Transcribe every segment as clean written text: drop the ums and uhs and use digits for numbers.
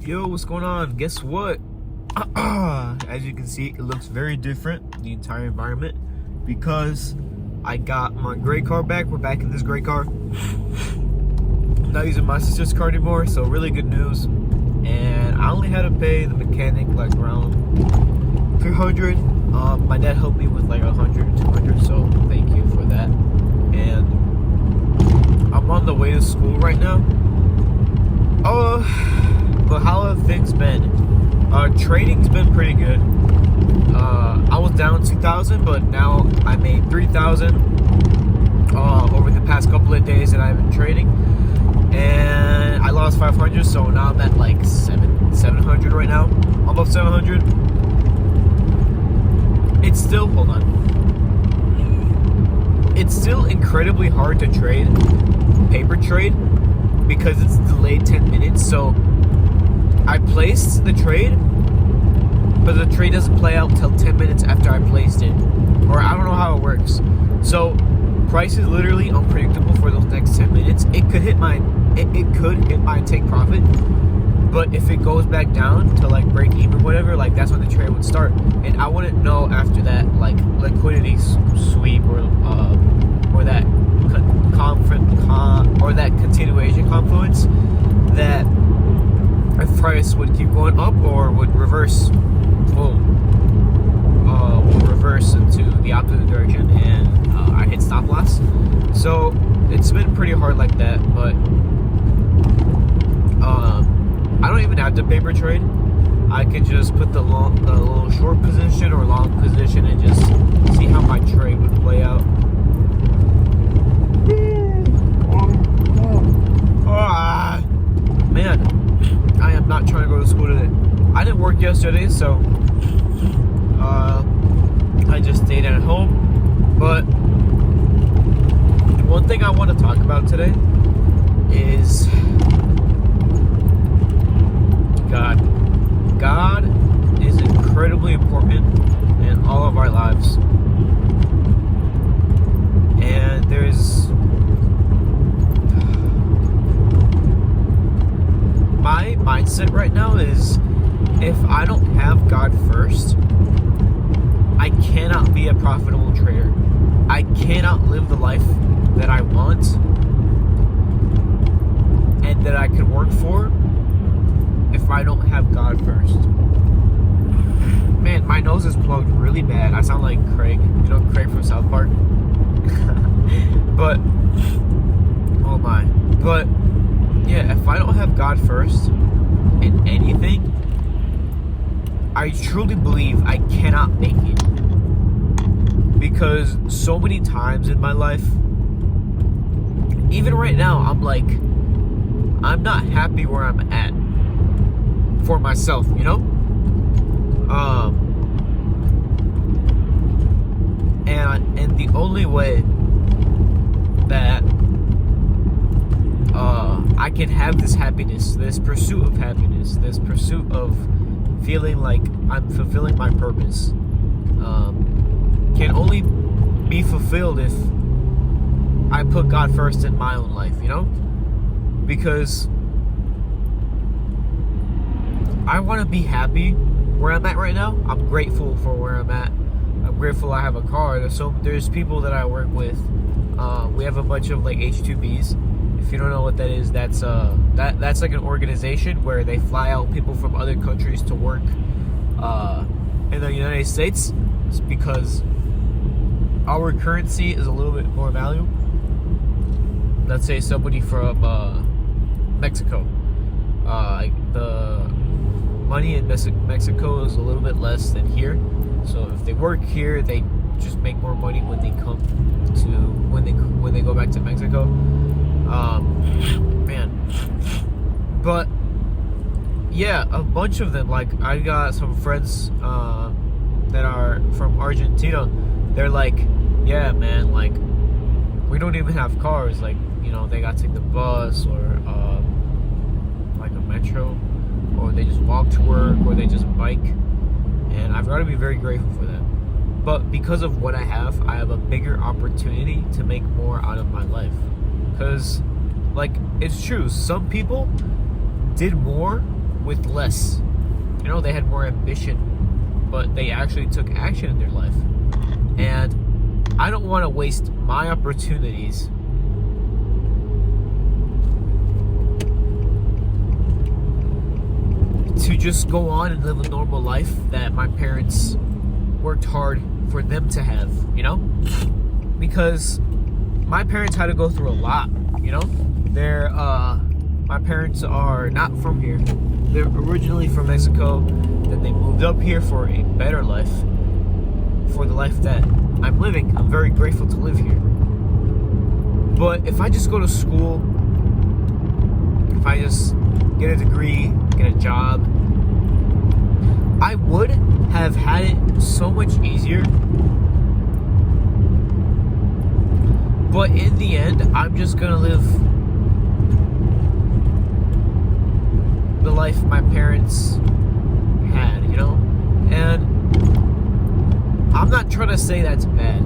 Yo, what's going on? Guess what? As you can see, it looks very different, the entire environment, because I got my gray car back. We're back in this gray car. Not using my sister's car anymore, so really good news. And I only had to pay the mechanic like around $300. My dad helped me with like $100 or $200, so thank you for that. And I'm on the way to school right now. But how have things been? Trading's been pretty good. I was down 2,000, but now I made 3,000 over the past couple of days that I've been trading, and I lost 500. So now I'm at like 700 right now. Above 700. It's still It's still incredibly hard to trade paper trade because it's delayed 10 minutes. So I placed the trade, but the trade doesn't play out till 10 minutes after I placed it, or I don't know how it works. So price is literally unpredictable for those next 10 minutes. It could hit my take profit, but if it goes back down to like break even, whatever, like that's when the trade would start, and I wouldn't know after that, like liquidity sweep or that that continuation confluence, that if price would keep going up or would reverse, will reverse into the opposite direction, and I hit stop loss. So it's been pretty hard like that, but I don't even have to paper trade. I could just put the little short position or long position and just see how my trade would play out. Man, I am not trying to go to school today. I didn't work yesterday, so I just stayed at home. But one thing I want to talk about today is God. God is incredibly important in all of our lives. And there's my mindset right now is, if I don't have God first, I cannot be a profitable trader. I cannot live the life that I want and that I could work for if I don't have God first. Man, my nose is plugged really bad. I sound like Craig. You know Craig from South Park? But, oh my. But, yeah, if I don't have God first in anything, I truly believe I cannot make it. Because so many times in my life, even right now, I'm like, I'm not happy where I'm at for myself, you know? And the only way that I can have this happiness, this pursuit of happiness, this pursuit of feeling like I'm fulfilling my purpose, can only be fulfilled if I put God first in my own life, you know? Because I want to be happy where I'm at right now. I'm grateful for where I'm at. I'm grateful I have a car. There's people that I work with. We have a bunch of like H2Bs. If you don't know what that is, that's like an organization where they fly out people from other countries to work in the United States. It's because our currency is a little bit more value. Let's say somebody from Mexico. The money in Mexico is a little bit less than here. So if they work here, they just make more money when they come to when they go back to Mexico. Man, but yeah, a bunch of them. Like I got some friends that are from Argentina. They're like, yeah, man, like we don't even have cars. Like, you know, they got to take the bus or like a metro, or they just walk to work, or they just bike. And I've got to be very grateful for that. But because of what I have a bigger opportunity to make more out of my life. Because, like, it's true, some people did more with less. You know, they had more ambition, but they actually took action in their life. And I don't want to waste my opportunities to just go on and live a normal life that my parents worked hard for them to have, you know? Because my parents had to go through a lot, you know? My parents are not from here. They're originally from Mexico. Then they moved up here for a better life. For the life that I'm living. I'm very grateful to live here. But if I just go to school, if I just get a degree, get a job, I would have had it so much easier. But in the end, I'm just gonna live the life my parents had, you know? And I'm not trying to say that's bad.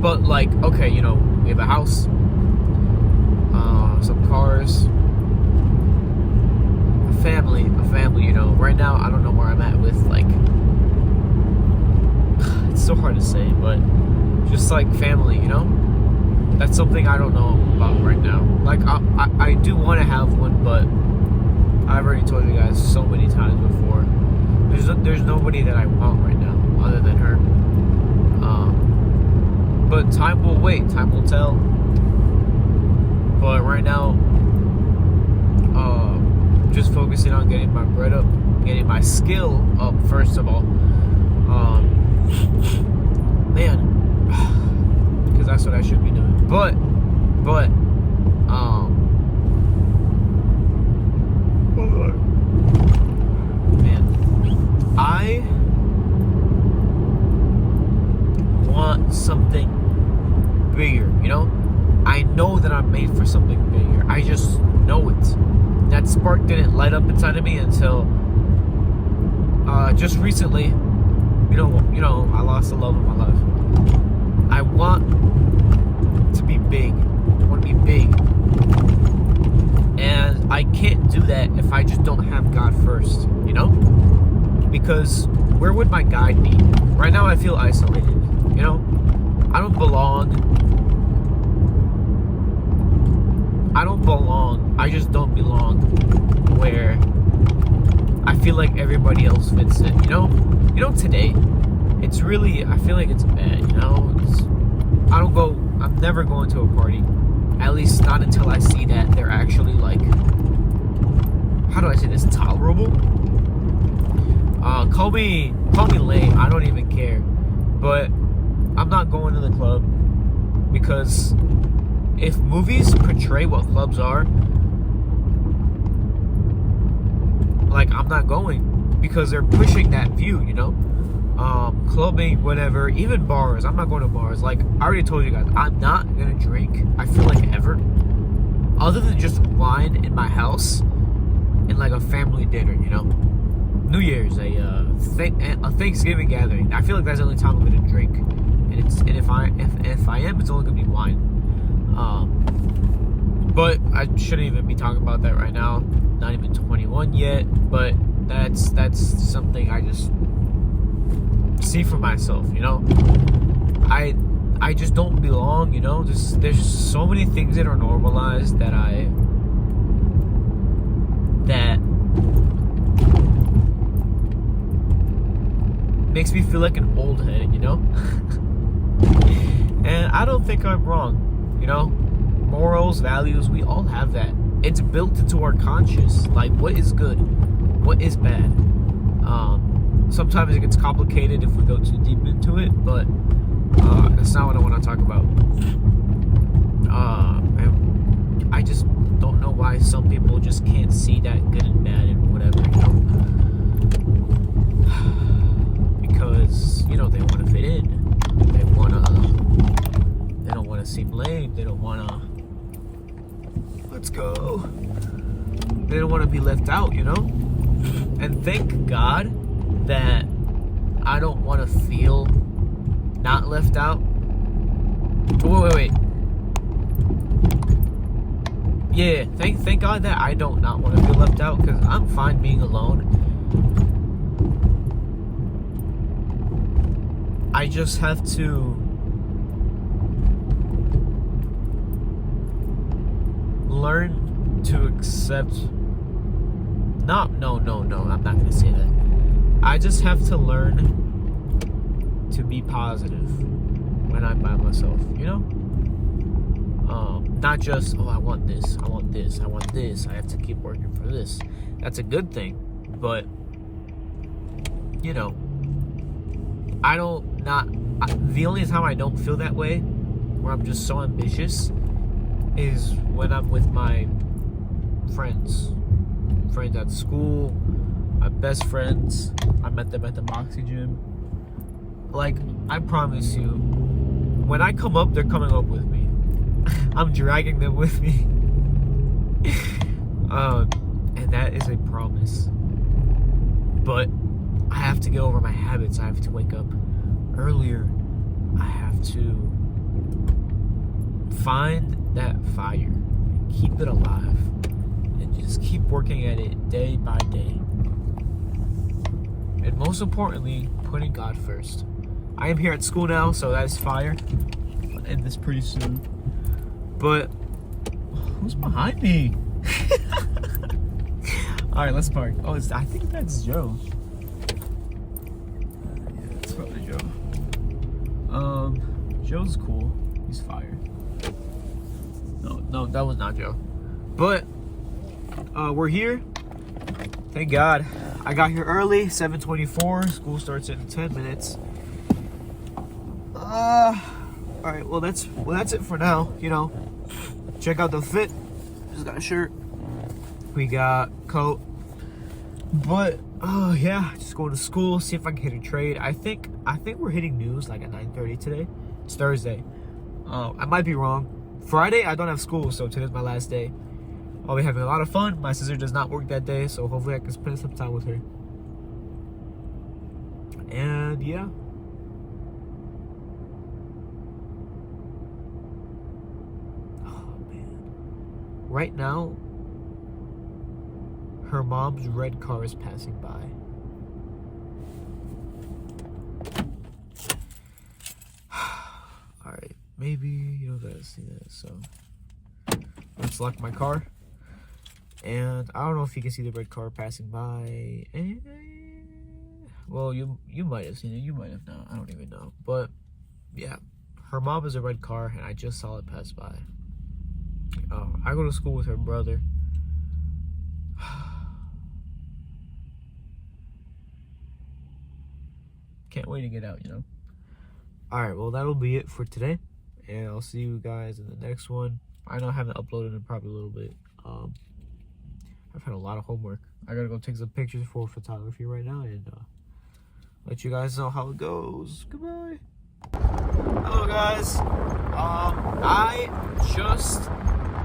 But like, okay, you know, we have a house, some cars, a family, you know. Right now, I don't know where I'm at with, like, it's so hard to say, but just like family, you know. That's something I don't know about right now. Like, I do want to have one, but I've already told you guys so many times before. There's nobody that I want right now other than her. But time will wait. Time will tell. But right now, just focusing on getting my bread up, getting my skill up first of all. Man, because that's what I should be doing. But, man, I want something bigger, you know? I know that I'm made for something bigger. I just know it. That spark didn't light up inside of me until just recently. You know, I lost the love of my life. I want to be big. I want to be big. And I can't do that if I just don't have God first, you know? Because where would my guide be? Right now I feel isolated, you know? I don't belong. I just don't belong where I feel like everybody else fits in, you know? You know, today, it's really, I feel like it's bad, you know? I'm never going to a party. At least not until I see that they're actually, like, how do I say this, tolerable? Call me lame, I don't even care. But I'm not going to the club because if movies portray what clubs are, like, I'm not going because they're pushing that view, you know? Clubbing, whatever, even bars. I'm not going to bars. Like, I already told you guys, I'm not gonna drink, I feel like, ever. Other than just wine in my house and like a family dinner, you know? New Year's, a Thanksgiving gathering. I feel like that's the only time I'm gonna drink. And if I am, it's only gonna be wine. But I shouldn't even be talking about that right now. Not even 21 yet, but that's something I just see for myself, you know? I just don't belong, you know? There's so many things that are normalized that makes me feel like an old head, you know? And I don't think I'm wrong, you know? Morals, values, we all have that. It's built into our conscious. Like, what is good? What is bad? Sometimes it gets complicated if we go too deep into it, but that's not what I want to talk about. And I just don't know why some people just can't see that good and bad and whatever, you know? Because, you know, they want to fit in. They don't want to seem lame. They don't want to, let's go. They don't want to be left out, you know? And thank God that I don't want to feel not left out. Wait. yeah, thank God that I don't not want to feel left out, because I'm fine being alone. I just have to learn to accept. No, I'm not gonna say that. I just have to learn to be positive when I'm by myself, you know? Not just, oh, I want this, I want this, I want this, I have to keep working for this. That's a good thing, but, you know, the only time I don't feel that way, where I'm just so ambitious, is when I'm with my friends at school, my best friends. I met them at the Moxie gym. Like, I promise you, when I come up, they're coming up with me. I'm dragging them with me. And that is a promise. But I have to get over my habits. I have to wake up earlier. I have to find that fire, keep it alive, and just keep working at it day by day. And most importantly, putting God first. I am here at school now, so that's fire. I'll end this pretty soon. But who's behind me? All right, let's park. Oh, I think that's Joe. Yeah, it's probably Joe. Joe's cool. He's fire. No, that was not Joe. But we're here. Thank God. I got here early, 7:24. School starts in 10 minutes. All right. Well, that's it for now. You know, check out the fit. Just got a shirt. We got coat. But yeah, just going to school. See if I can hit a trade. I think we're hitting news like at 9:30 today. It's Thursday. I might be wrong. Friday I don't have school, so today's my last day. I'll be having a lot of fun. My sister does not work that day, so hopefully I can spend some time with her. And yeah. Oh man. Right now, her mom's red car is passing by. Alright, maybe you don't gotta see that, so let's lock my car. And I don't know if you can see the red car passing by. Well, you might have seen it, you might have not, I don't even know. But yeah, her mom is a red car and I just saw it pass by. I go to school with her brother. Can't wait to get out, you know. Alright, well that'll be it for today. And I'll see you guys in the next one. I know I haven't uploaded in probably a little bit. I've had a lot of homework. I gotta go take some pictures for photography right now and let you guys know how it goes. Goodbye. Hello guys. I just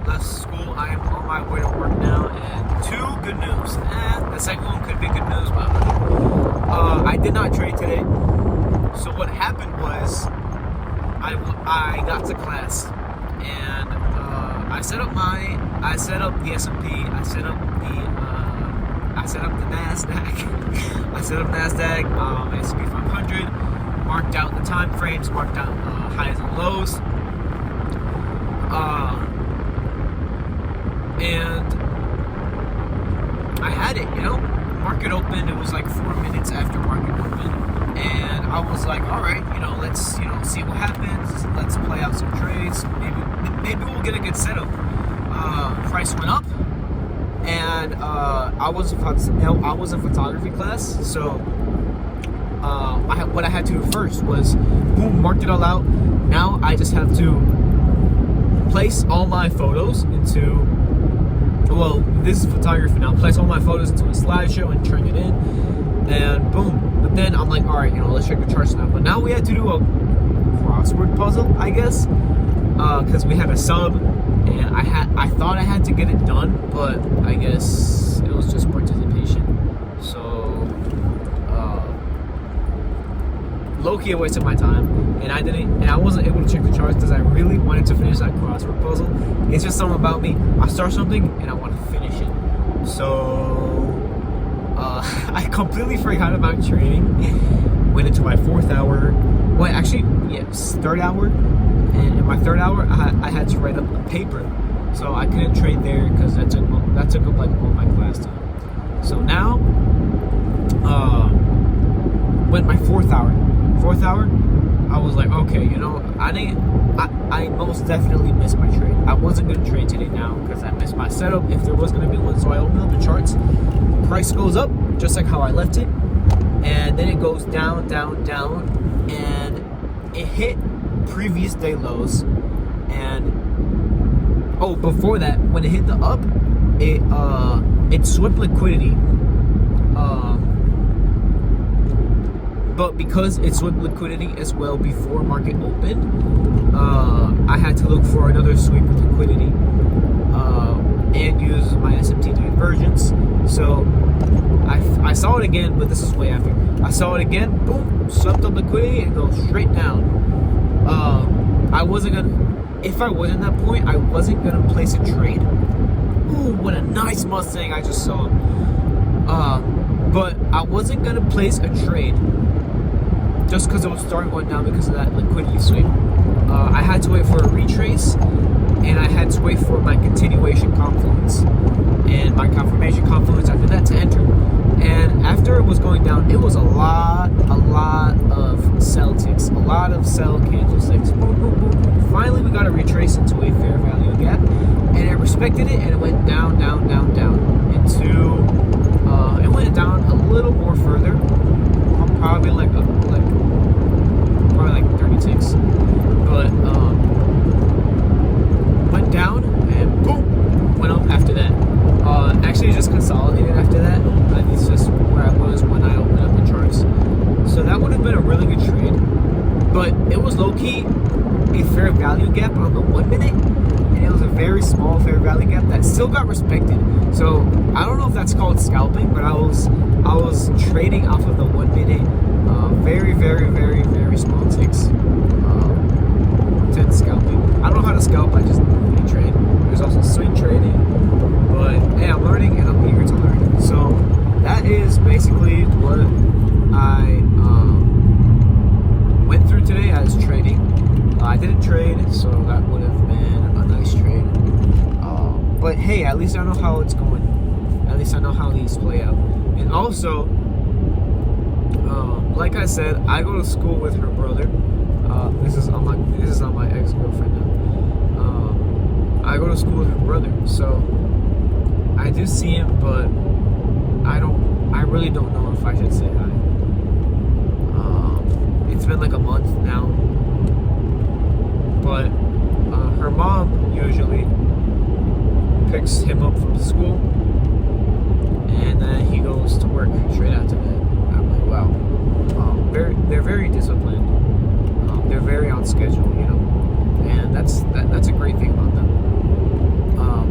left school. I am on my way to work now, and two good news. The second one could be good news, but I did not trade today. So what happened was I got to class and I set up the S&P, I set up the NASDAQ, I set up NASDAQ, S&P 500, marked out the time frames, marked out highs and lows, and I had it, you know, market opened, it was like 4 minutes after market opened, and I was like, all right, you know, let's, you know, see what happens, let's play out some trades, maybe we'll get a good setup. Price went up, and I was in photography class, so what I had to do first was, boom, marked it all out. Now I just have to place all my photos into, well, this is photography now, place all my photos into a slideshow and turn it in, and boom. But then I'm like, all right, you know, let's check the charts now. But now we had to do a crossword puzzle, I guess, because we had a sub, and I thought I had to get it done, but I guess it was just participation. So low-key a waste of my time, and I wasn't able to check the charts because I really wanted to finish that crossword puzzle. It's just something about me. I start something and I want to finish it. So I completely forgot about trading. Went into my 4th hour. Well, actually, yes, 3rd hour. And in my 3rd hour, I had to write up a paper, so I couldn't trade there because that took up like all my class time. So now, went my 4th hour. 4th hour, I was like, okay, you know, I most definitely missed my trade. I wasn't gonna trade today now because I missed my setup if there was gonna be one. So I opened up the charts. Price goes up just like how I left it, and then it goes down, down, down, and it hit previous day lows. And oh, before that, when it hit the up, it swept liquidity. But because it swept liquidity as well before market opened, I had to look for another sweep of liquidity and use my SMT divergence. So I saw it again, but this is way after. I saw it again, boom, swept up liquidity and goes straight down. I wasn't gonna, if I was in that point, I wasn't gonna place a trade. Ooh, what a nice Mustang I just saw. But I wasn't gonna place a trade just because it was starting going down because of that liquidity sweep. I had to wait for a retrace, and I had to wait for my continuation confluence and my confirmation confluence after that to enter. And after it was going down, it was a lot of sell ticks, a lot of sell candlesticks. Boom, boom, boom, boom. Finally, we got a retrace into a fair value gap, and it respected it, and it went down, down, down, down into. It went down a little more further, probably like 30 ticks, but went down and boom, went up after that. Actually just consolidated after that. It's just where I was when I opened up the charts. So that would have been a really good trade, but it was low-key a fair value gap on the 1 minute, and it was a very small fair value gap that still got respected. So I don't know if that's called scalping, but I was trading off of the 1 minute, very, very, very, very small ticks. To scalping. I don't know how to scalp. I just really trade. There's also swing trading, but hey, I'm learning and I'm eager to learn. So that is basically what I went through today as trading. I didn't trade, so that would have been a nice trade. But hey, at least I know how it's going. At least I know how these play out. And also, like I said, I go to school with her brother. This is on my ex-girlfriend now. I go to school with her brother, so I do see him, but I really don't know if I should say hi. It's been like a month now, but her mom usually picks him up from school, and then he goes to work straight after that. I'm like, wow, they're very disciplined. They're very on schedule, you know, and that's a great thing about them.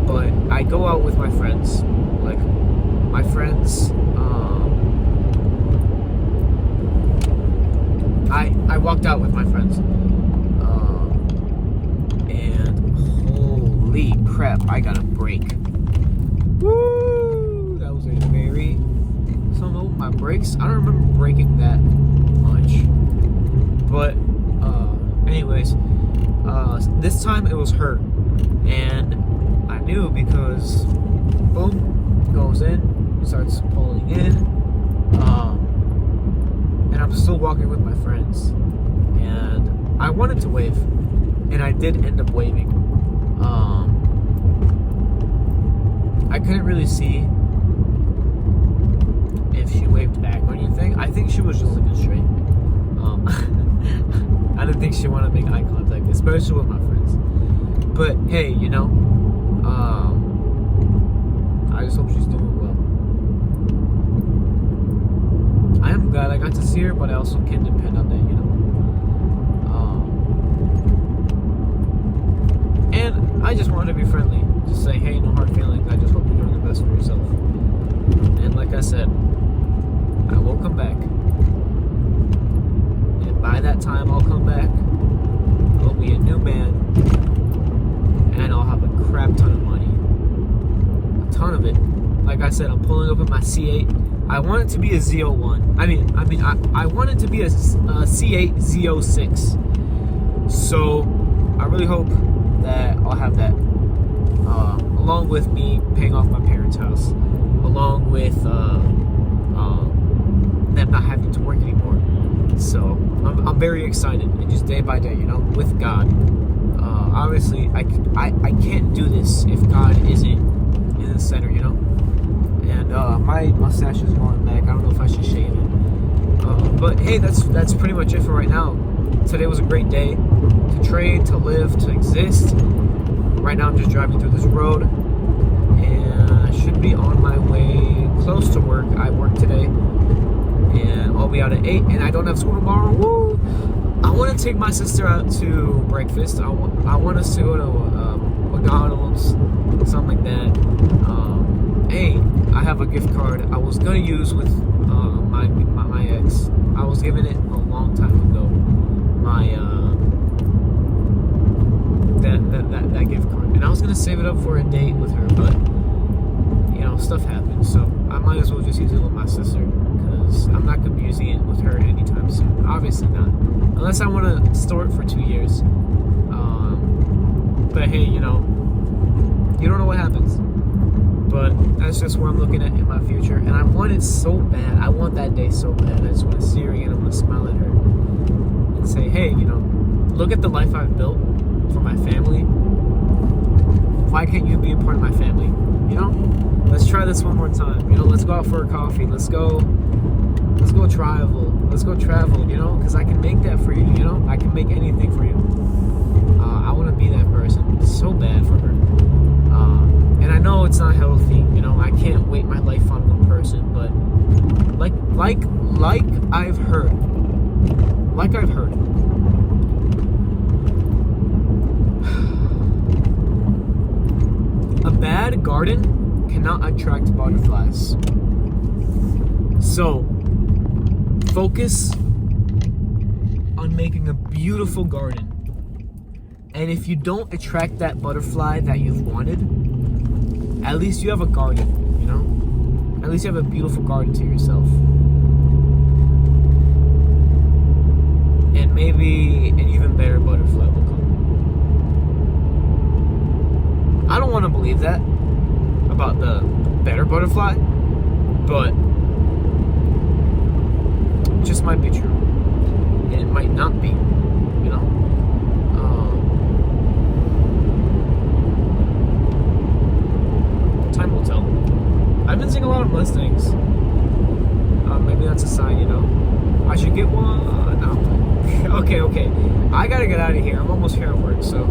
But I go out with my friends, like my friends. I walked out with my friends, and holy crap, I got a break. Woo! That was a very. So my brakes. I don't remember breaking that much, but. Anyways, this time it was her, and I knew because, boom, goes in, starts pulling in, and I'm still walking with my friends, and I wanted to wave, and I did end up waving. I couldn't really see if she waved back or anything. I think she was just looking straight. I didn't think she wanted to make eye contact, especially with my friends. But hey, you know, I just hope she's doing well. I am glad I got to see her, but I also can depend on that, you know. And I just wanted to be friendly. Just say, hey, no hard feelings. I just hope you're doing the best for yourself. And like I said, I will come back. And bye. by that time I'll come back, I'll be a new man, and I'll have a crap ton of money. A ton of it. Like I said, I'm pulling up in my C8. I want it to be a Z01. I want it to be a C8 Z06. So I really hope that I'll have that, along with me paying off my parents' house, along with them not having to work anymore. So I'm very excited, and just day by day, you know, with God. Obviously, I can't do this if God isn't in the center, you know. And my mustache is going back. I don't know if I should shave it. But hey, that's pretty much it for right now. Today was a great day to trade, to live, to exist. Right now I'm just driving through this road, and I should be on my way close to work. I work today, and I'll be out at 8, and I don't have school tomorrow. Woo! I want to take my sister out to breakfast. I want us to go to McDonald's, something like that. Hey, I have a gift card I was gonna use with my ex. I was given it a long time ago. That gift card, and I was gonna save it up for a date with her, but you know, stuff happens, so I might as well just use it with my sister, because I'm not gonna be using it with her anytime soon. Obviously not, unless I want to store it for 2 years. But hey, you know, you don't know what happens. But that's just where I'm looking at in my future, and I want it so bad. I want that day so bad. I just want to see her again. I want to smile at her and say, hey, you know, look at the life I've built for my family. Why can't you be a part of my family? You know, let's try this one more time. You know, let's go out for a coffee. Let's go travel. Let's go travel. You know, because I can make that for you. You know, I can make anything for you. I want to be that person so bad for her. And I know it's not healthy, you know, I can't wait my life on one person, but like I've heard, a bad garden cannot attract butterflies. So, focus on making a beautiful garden. And if you don't attract that butterfly that you've wanted, at least you have a garden, you know? At least you have a beautiful garden to yourself. And maybe an even better butterfly will come. I don't want to believe that about the better butterfly, but it just might be true. And it might not be, you know? Time will tell. I've been seeing a lot of Mustangs. Maybe that's a sign, you know. I should get one. No. Okay. I gotta get out of here. I'm almost here at work, so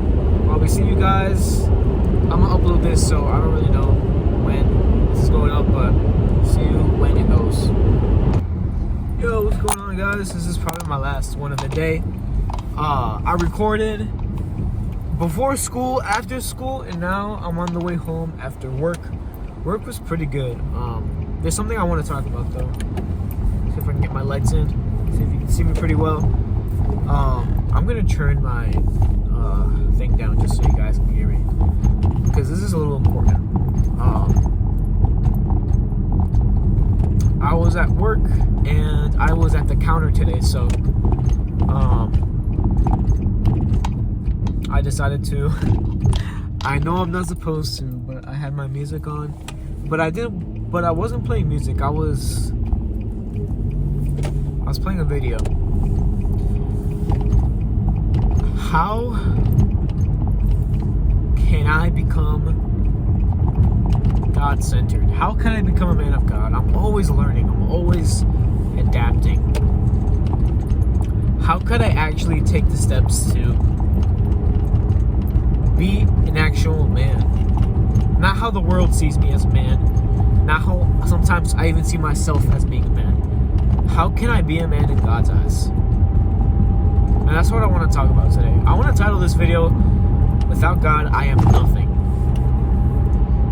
I'll be seeing you guys. I'm gonna upload this, so I don't really know when this is going up, but see you when it goes. Yo, what's going on, guys? This is probably my last one of the day. I recorded before school, after school, and now I'm on the way home after work. Work was pretty good. There's something I want to talk about though. See if I can get my lights in. See if you can see me pretty well. I'm gonna turn my thing down just so you guys can hear me, because this is a little important. I was at work and I was at the counter today, so I decided to. I know I'm not supposed to, but I had my music on. But I wasn't playing music. I was playing a video. How can I become God-centered? How can I become a man of God? I'm always learning. I'm always adapting. How could I actually take the steps to be an actual man? Not how the world sees me as a man. Not how sometimes I even see myself as being a man. How can I be a man in God's eyes? And that's what I want to talk about today. I want to title this video, Without God, I Am Nothing.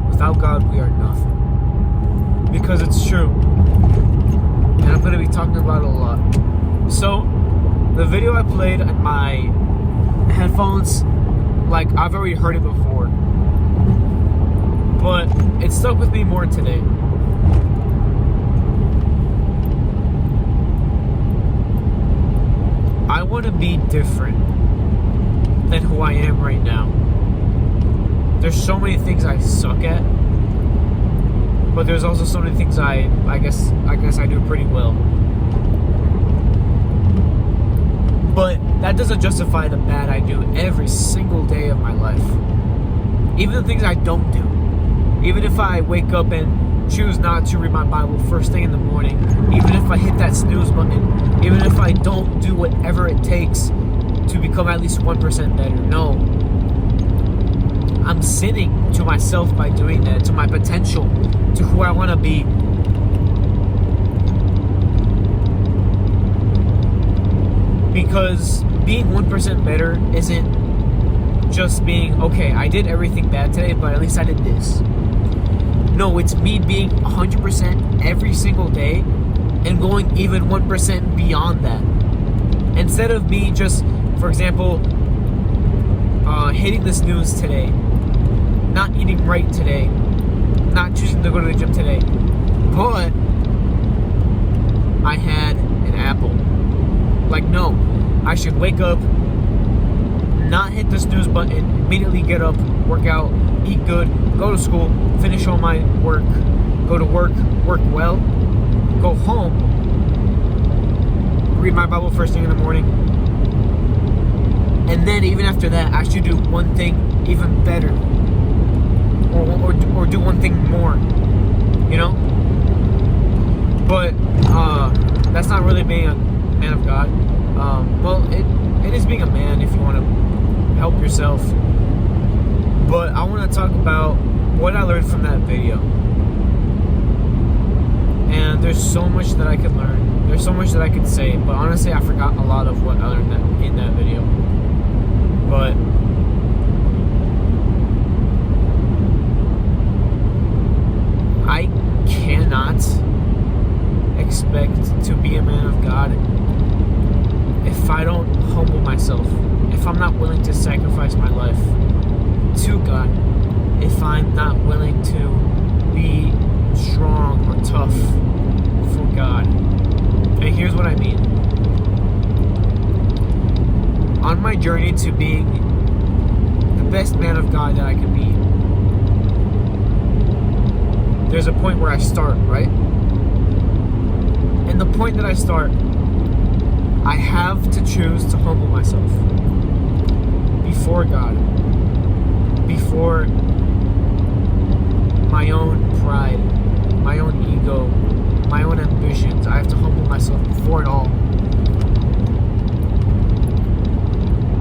Without God, we are nothing. Because it's true. And I'm going to be talking about it a lot. So, The video I played on my headphones, like, I've already heard it before, but it stuck with me more today. I want to be different than who I am right now. There's so many things I suck at, but there's also so many things I guess I do pretty well. But that doesn't justify the bad I do every single day of my life. Even the things I don't do. Even if I wake up and choose not to read my Bible first thing in the morning, even if I hit that snooze button, even if I don't do whatever it takes to become at least 1% better. No. I'm sinning to myself by doing that, to my potential, to who I want to be. Because being 1% better isn't just being, okay, I did everything bad today, but at least I did this. No, it's me being 100% every single day and going even 1% beyond that. Instead of me just, for example, hitting the snooze today, not eating right today, not choosing to go to the gym today, but I had an apple. Like, no, I should wake up, not hit the snooze button, immediately get up, work out, eat good, go to school, finish all my work, go to work, work well, go home, read my Bible first thing in the morning, and then even after that, I should do one thing even better, or do one thing more, you know? But that's not really being a man of God. Well, it is being a man if you want to help yourself. But I want to talk about what I learned from that video. And there's so much that I could learn. There's so much that I could say. But honestly, I forgot a lot of what I learned in that video. But I cannot expect to be a man of God if I don't humble myself, if I'm not willing to sacrifice my life to God, if I'm not willing to be strong or tough for God. And here's what I mean. On my journey to being the best man of God that I can be, there's a point where I start, right? And the point that I start, I have to choose to humble myself before God, before my own pride, my own ego, my own ambitions. I have to humble myself before it all.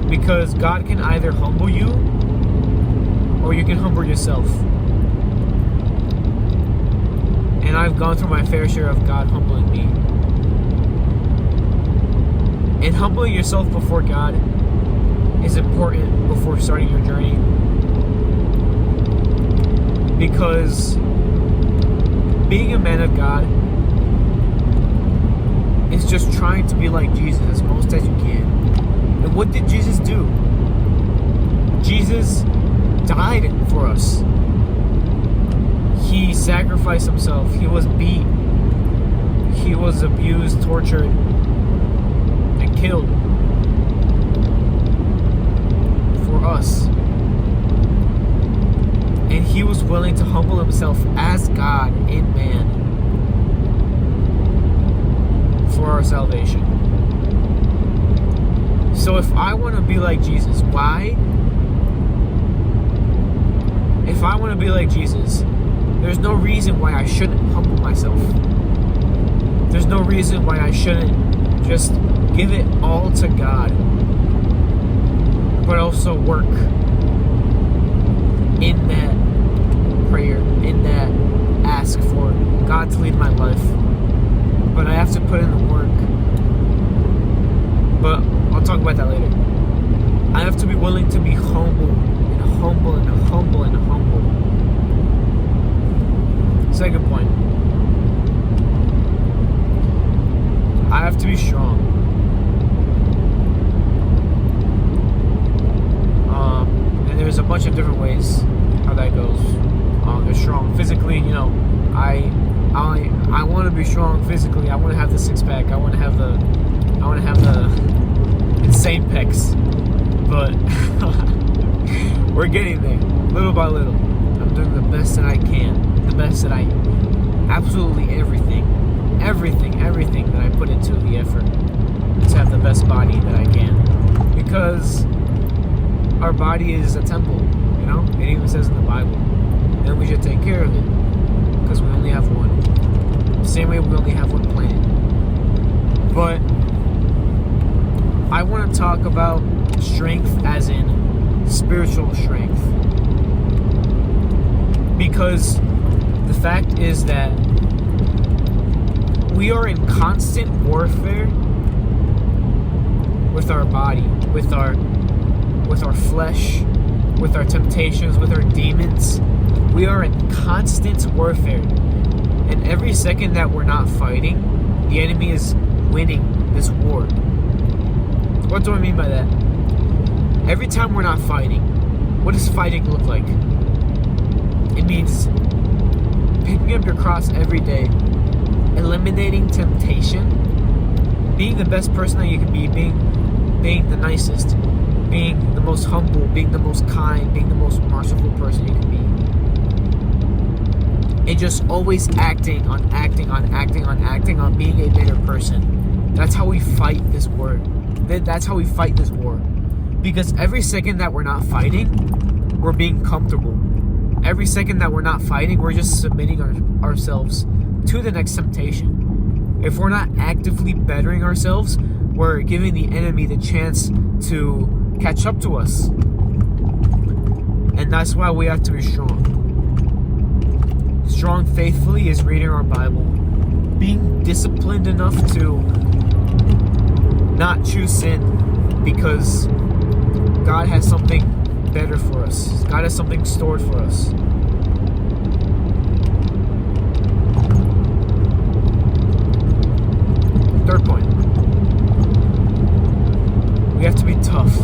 Because God can either humble you or you can humble yourself. And I've gone through my fair share of God humbling me. And humbling yourself before God is important before starting your journey. Because being a man of God is just trying to be like Jesus as most as you can. And what did Jesus do? Jesus died for us. He sacrificed himself. He was beat. He was abused, tortured, and killed for us. And he was willing to humble himself as God in man for our salvation. So if I want to be like Jesus, why? If I want to be like Jesus, there's no reason why I shouldn't humble myself. There's no reason why I shouldn't just give it all to God, but also work in that prayer, in that ask for God to lead my life. But I have to put in the work. But I'll talk about that later. I have to be willing to be humble and humble and humble and humble. Second point. I have to be strong. bunch of different ways how that goes. They're strong physically. You know, I want to be strong physically. I want to have the six pack. I want to have the insane pecs. But we're getting there, little by little. I'm doing the best that I can. The best that I, absolutely everything that I put into the effort to have the best body that I can. Because our body is a temple, you know? It even says in the Bible. And we should take care of it. Because we only have one. Same way we only have one planet. But I want to talk about strength as in spiritual strength. Because the fact is that we are in constant warfare with our body, with our flesh, with our temptations, with our demons. We are in constant warfare. And every second that we're not fighting, the enemy is winning this war. What do I mean by that? Every time we're not fighting, what does fighting look like? It means picking up your cross every day, eliminating temptation, being the best person that you can be, being the nicest, being the most humble, being the most kind, being the most merciful person you can be. And just always acting on being a better person. That's how we fight this war. That's how we fight this war. Because every second that we're not fighting, we're being comfortable. Every second that we're not fighting, we're just submitting ourselves to the next temptation. If we're not actively bettering ourselves, we're giving the enemy the chance to catch up to us. And that's why we have to be strong. Strong faithfully is reading our Bible. Being disciplined enough to not choose sin because God has something better for us. God has something stored for us. Third point. We have to be tough.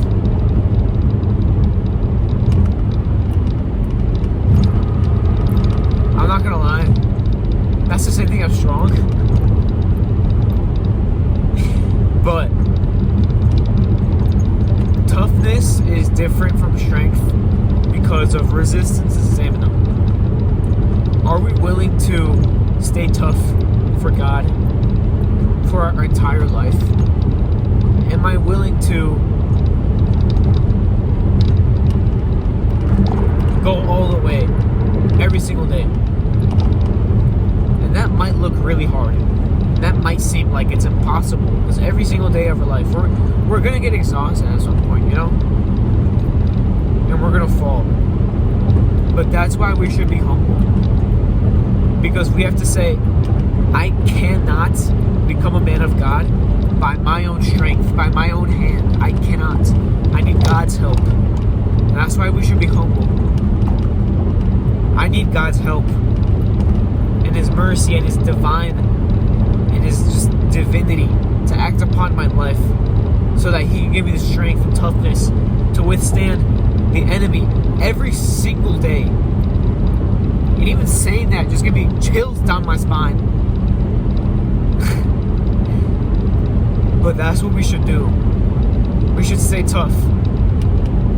I'm not gonna lie. That's the same thing as strong. But toughness is different from strength because of resistance and stamina. Are we willing to stay tough for God for our entire life? Am I willing to go all the way every single day? And that might look really hard. That might seem like it's impossible because every single day of our life we're gonna get exhausted at some point, you know, and we're gonna fall. But that's why we should be humble, because we have to say, I cannot become a man of God by my own strength, by my own hand. I cannot. I need God's help. And that's why we should be humble. I need God's help and His mercy and His divine and His just divinity to act upon my life so that He can give me the strength and toughness to withstand the enemy every single day. And even saying that just gives me chills down my spine. But that's what we should do. We should stay tough.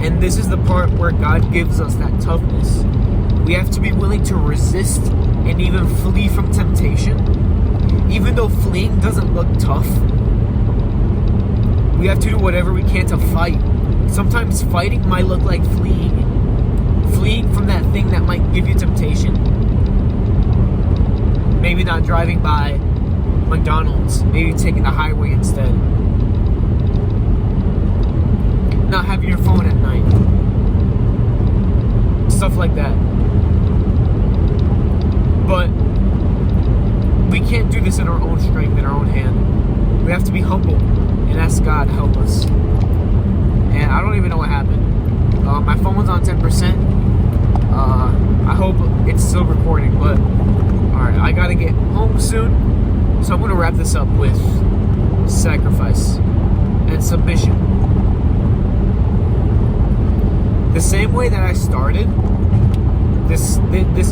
And this is the part where God gives us that toughness. We have to be willing to resist and even flee from temptation. Even though fleeing doesn't look tough, we have to do whatever we can to fight. Sometimes fighting might look like fleeing. Fleeing from that thing that might give you temptation. Maybe not driving by McDonald's. Maybe taking the highway instead. Not having your phone at night. Stuff like that. But we can't do this in our own strength, in our own hand. We have to be humble and ask God to help us. And I don't even know what happened. My phone was on 10%. I hope it's still recording, but alright, I gotta get home soon. So I'm gonna wrap this up with sacrifice and submission. The same way that I started this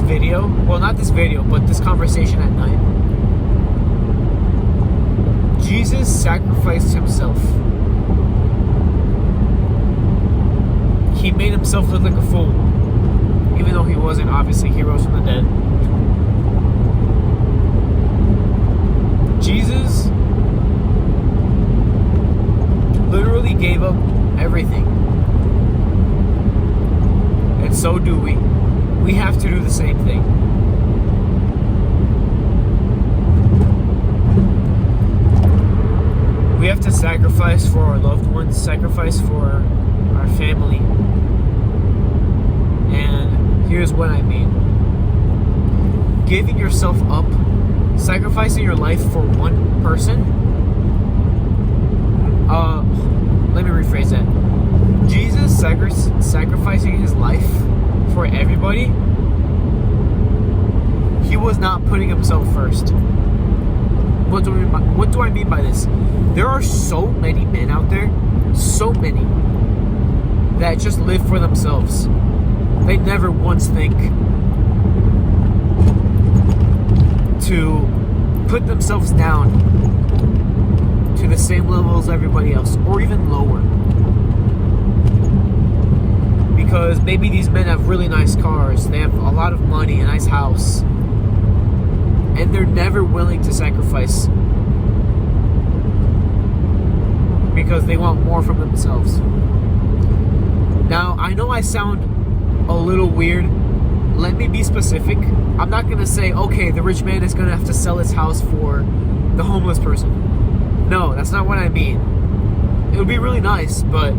video, well, not this video, but this conversation at night, Jesus sacrificed himself. He made himself look like a fool, even though he wasn't. Obviously, he rose from the dead. Jesus literally gave up everything. And so do we. We have to do the same thing. We have to sacrifice for our loved ones, sacrifice for our family. And here's what I mean. Giving yourself up, sacrificing your life for one person. Let me rephrase that. Jesus sacrificing his life for everybody. He was not putting himself first. What do I mean by this? There are so many men out there, so many, that just live for themselves. They never once think to put themselves down to the same level as everybody else, or even lower. Because maybe these men have really nice cars, they have a lot of money, a nice house, and they're never willing to sacrifice because they want more from themselves. Now, I know I sound a little weird. Let me be specific. I'm not going to say, okay, the rich man is going to have to sell his house for the homeless person. No, that's not what I mean. It would be really nice, but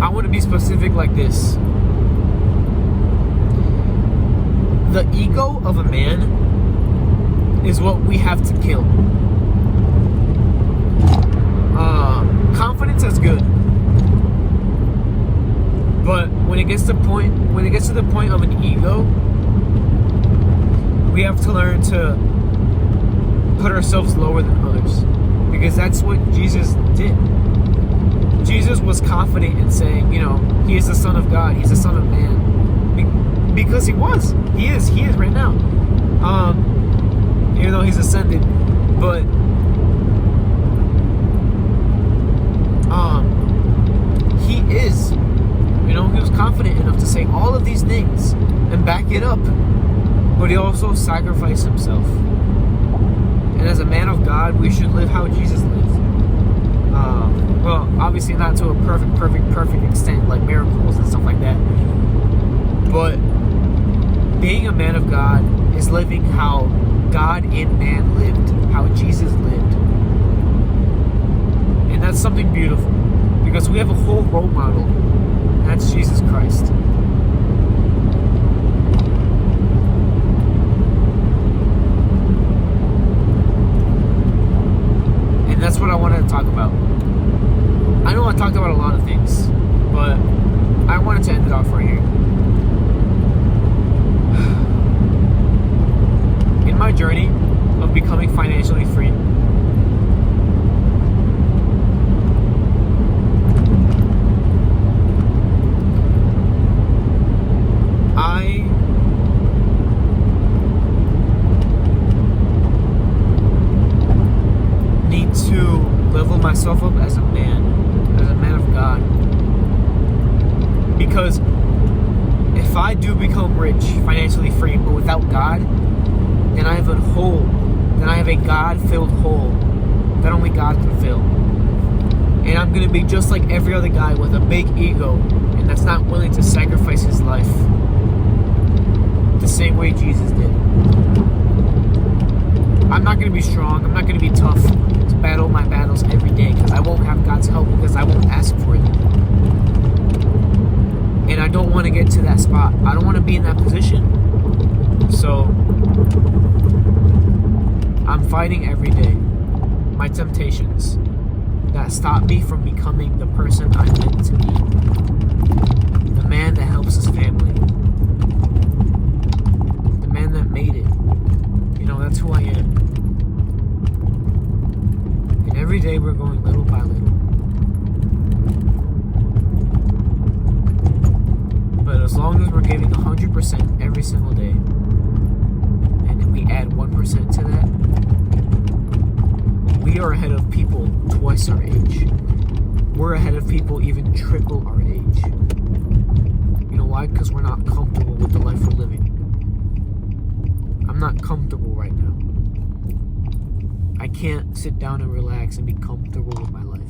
I want to be specific like this. The ego of a man is what we have to kill. Confidence is good, but when it gets to the point of an ego, we have to learn to put ourselves lower than others, because that's what Jesus did. Jesus was confident in saying, you know, he is the Son of God, he's the Son of Man, because he is right now. Even though he's ascended, but he is, you know, he was confident enough to say all of these things and back it up, but he also sacrificed himself. And as a man of God, we should live how Jesus lived. Well, obviously not to a perfect extent, like miracles and stuff like that, but being a man of God is living how God in man lived, how Jesus lived. And that's something beautiful, because we have a whole role model, and that's Jesus Christ. And that's what I wanted to talk about. I know I talked about a lot of things, but I wanted to end it off right here. In my journey of becoming financially free, I need to level myself up as a man of God. Because if I do become rich, financially free, but without God, then I have a hole. Then I have a God-filled hole that only God can fill. And I'm going to be just like every other guy with a big ego, and that's not willing to sacrifice his life the same way Jesus did. I'm not going to be strong. I'm not going to be tough to battle my battles every day, because I won't have God's help, because I won't ask for it. And I don't want to get to that spot. I don't want to be in that position. So I'm fighting every day my temptations that stop me from becoming the person I'm meant to be. The man that helps his family. The man that made it. You know, that's who I am. And every every day we're going little by little. But as long as we're giving 100% every single day, and then we add 1% to that, we are ahead of people twice our age. We're ahead of people even triple our age. You know why? Because we're not comfortable with the life we're living. I'm not comfortable right now. I can't sit down and relax and be comfortable with my life.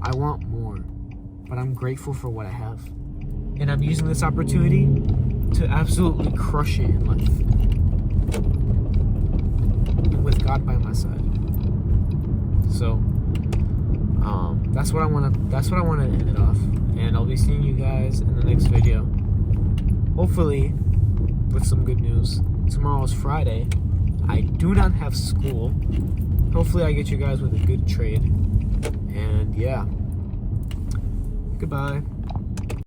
I want more, but I'm grateful for what I have. And I'm using this opportunity to absolutely crush it in life. And with God by my side. So, that's what I want to end it off. And I'll be seeing you guys in the next video. Hopefully with some good news. Tomorrow's Friday. I do not have school. Hopefully I get you guys with a good trade. And yeah. Goodbye.